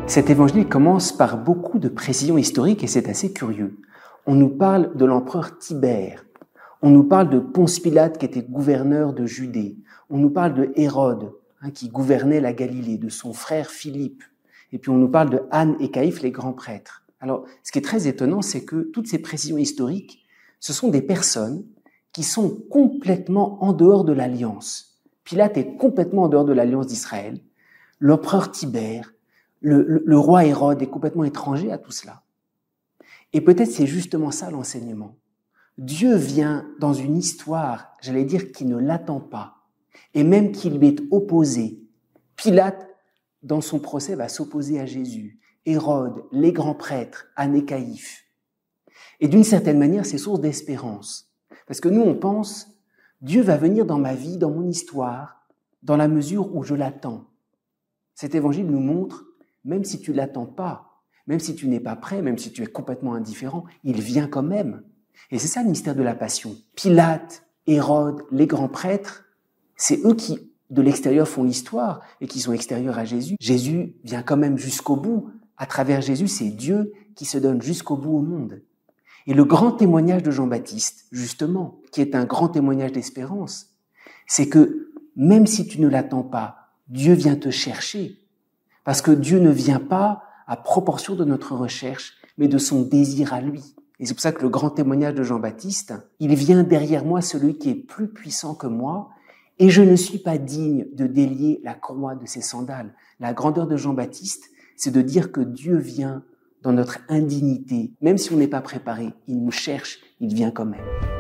Cet évangile commence par beaucoup de précisions historiques et c'est assez curieux. On nous parle de l'empereur Tibère, on nous parle de Ponce Pilate qui était gouverneur de Judée, on nous parle de Hérode qui gouvernait la Galilée, de son frère Philippe, et puis on nous parle de Anne et Caïphe, les grands prêtres. Alors, ce qui est très étonnant, c'est que toutes ces précisions historiques, ce sont des personnes qui sont complètement en dehors de l'alliance. Pilate est complètement en dehors de l'alliance d'Israël. L'empereur Tibère, le roi Hérode est complètement étranger à tout cela. Et peut-être c'est justement ça l'enseignement. Dieu vient dans une histoire, j'allais dire, qui ne l'attend pas, et même qui lui est opposé. Pilate, dans son procès, va s'opposer à Jésus. Hérode, les grands prêtres, Anne et Caïphe. Et d'une certaine manière, c'est source d'espérance. Parce que nous, on pense, Dieu va venir dans ma vie, dans mon histoire, dans la mesure où je l'attends. Cet évangile nous montre, même si tu ne l'attends pas, même si tu n'es pas prêt, même si tu es complètement indifférent, il vient quand même. Et c'est ça le mystère de la passion. Pilate, Hérode, les grands prêtres, c'est eux qui, de l'extérieur, font l'histoire et qui sont extérieurs à Jésus. Jésus vient quand même jusqu'au bout. À travers Jésus, c'est Dieu qui se donne jusqu'au bout au monde. Et le grand témoignage de Jean-Baptiste, justement, qui est un grand témoignage d'espérance, c'est que même si tu ne l'attends pas, Dieu vient te chercher. Parce que Dieu ne vient pas à proportion de notre recherche, mais de son désir à lui. Et c'est pour ça que le grand témoignage de Jean-Baptiste, il vient derrière moi celui qui est plus puissant que moi, et je ne suis pas digne de délier la croix de ses sandales. La grandeur de Jean-Baptiste, c'est de dire que Dieu vient dans notre indignité. Même si on n'est pas préparé, il nous cherche, il vient quand même.